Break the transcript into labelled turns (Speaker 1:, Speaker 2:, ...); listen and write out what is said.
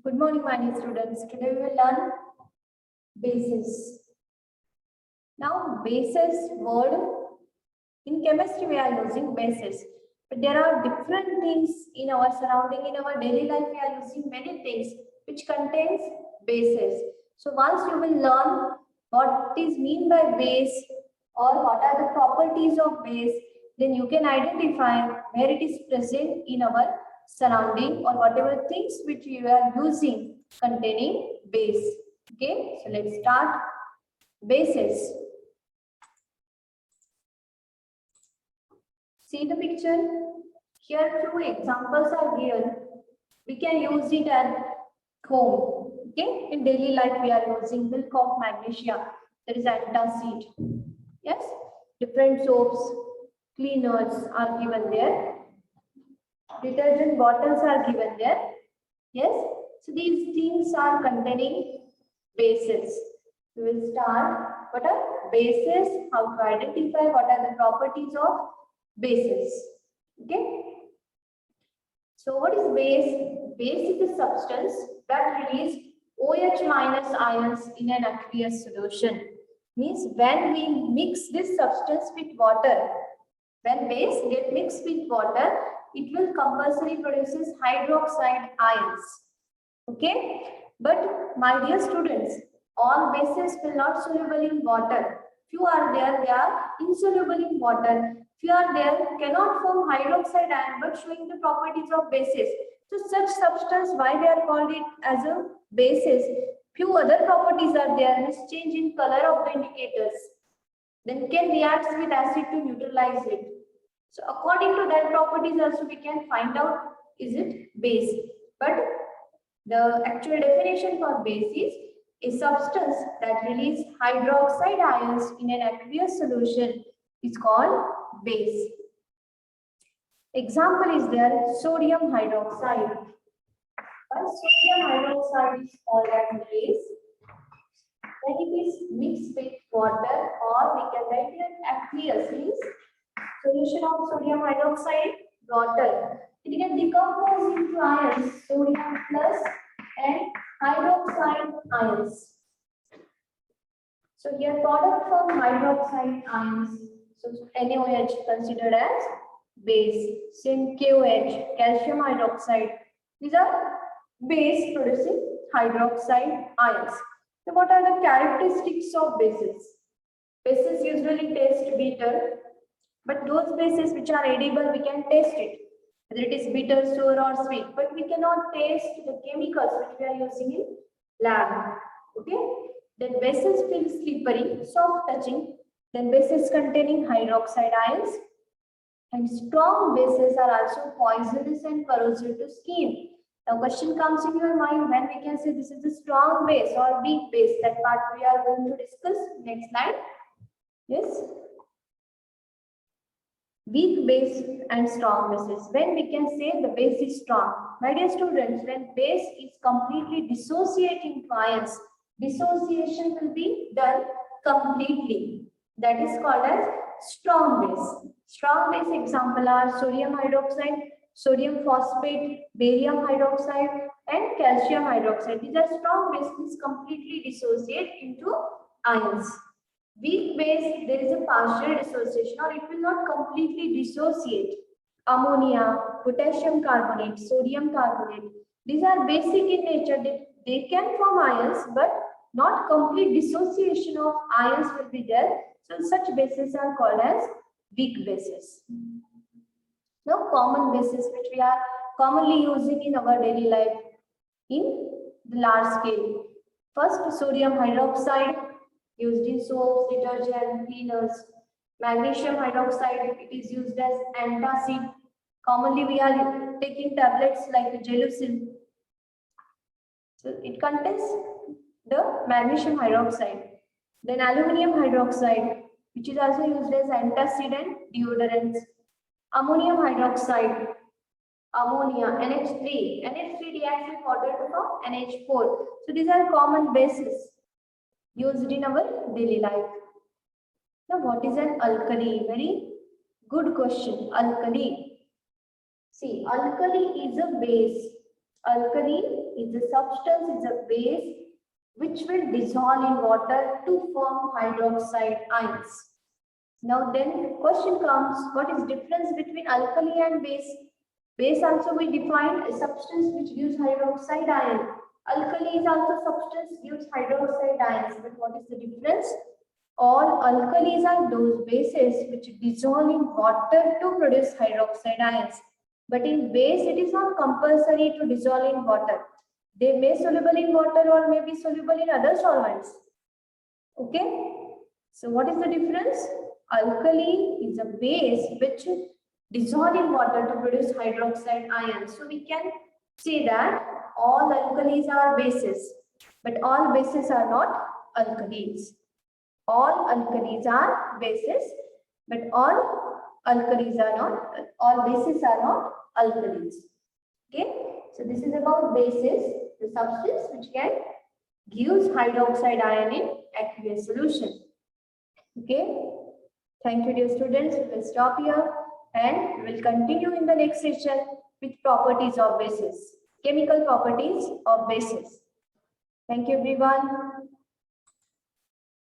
Speaker 1: Good morning, my dear students. Today we will learn bases. Now, bases word in chemistry we are using bases, but there are different things in our surrounding, in our daily life. We are using many things which contains bases. So once you will learn what is mean by base or what are the properties of base, then you can identify where it is present in our surrounding or whatever things which you are using containing base. Okay, so let's start. Bases. See the picture. Here few examples are given. We can use it at home. Okay, in daily life we are using milk of magnesia. There is antacid. Yes, different soaps, cleaners are given there. Detergent bottles are given there. Yes, so these things are containing bases. We will start. What are bases? How to identify? What are the properties of bases? Okay. So what is base? Base is a substance that releases OH minus ions in an aqueous solution. Means when we mix this substance with water, when base get mixed with water, it will compulsory produces hydroxide ions. Okay, but my dear students, all bases will not soluble in water. Few are there, they are insoluble in water. Few are there, cannot form hydroxide ion but showing the properties of bases. So such substance, why they are called it as a bases? Few other properties are there, means change in color of the indicators. Then can react with acid to neutralize it. So according to that properties also we can find out is it base. But the actual definition for base is a substance that releases hydroxide ions in an aqueous solution is called base. Example is there sodium hydroxide. When sodium hydroxide is called as base, when it is mixed with water, or we can write it aqueous means solution of sodium hydroxide, water. It can decompose into ions, sodium plus and hydroxide ions. So here product from hydroxide ions. So NaOH considered as base. Same KOH, calcium hydroxide. These are base producing hydroxide ions. So what are the characteristics of bases? Bases usually taste bitter, but those bases which are edible, we can taste it. Whether it is bitter, sour or sweet, but we cannot taste the chemicals which we are using in lab. Okay. Then bases feel slippery, soft touching. Then bases containing hydroxide ions. And strong bases are also poisonous and corrosive to skin. Now question comes in your mind when we can say this is a strong base or weak base. That part we are going to discuss. Next slide. Yes. Weak base and strong bases. When we can say the base is strong. My dear students, when base is completely dissociating to ions, dissociation will be done completely. That is called as strong base. Strong base example are sodium hydroxide, sodium phosphate, barium hydroxide and calcium hydroxide. These are strong bases completely dissociate into ions. Weak base, there is a partial dissociation or it will not completely dissociate. Ammonia, potassium carbonate, sodium carbonate. These are basic in nature. They can form ions, but not complete dissociation of ions will be there. So such bases are called as weak bases. Now common bases which we are commonly using in our daily life in the large scale. First, sodium hydroxide used in soaps, detergent, cleaners. Magnesium hydroxide, it is used as antacid. Commonly, we are taking tablets like Gelusil. So it contains the magnesium hydroxide. Then aluminum hydroxide, which is also used as antacid and deodorants. Ammonium hydroxide, ammonia, NH3. NH3 reacts with water to form NH4. So these are common bases used in our daily life. Now, what is an alkali? Very good question. Alkali. See, alkali is a base. Alkali is a substance, is a base which will dissolve in water to form hydroxide ions. Now then question comes, what is difference between alkali and base? Base also we define a substance which gives hydroxide ion. Alkali is also substance gives hydroxide ions, but what is the difference? All alkalis are those bases which dissolve in water to produce hydroxide ions. But in base, it is not compulsory to dissolve in water. They may soluble in water or may be soluble in other solvents. Okay. So what is the difference? Alkali is a base which dissolve in water to produce hydroxide ions. So we can say that all alkalis are bases, but all bases are not alkalis. All alkalis are bases, but all alkalis are not, all bases are not alkalis. Okay, so this is about bases, the substance which can give hydroxide ion in aqueous solution. Okay, thank you, dear students. We will stop here and we will continue in the next session with properties of bases, chemical properties of bases. Thank you, everyone.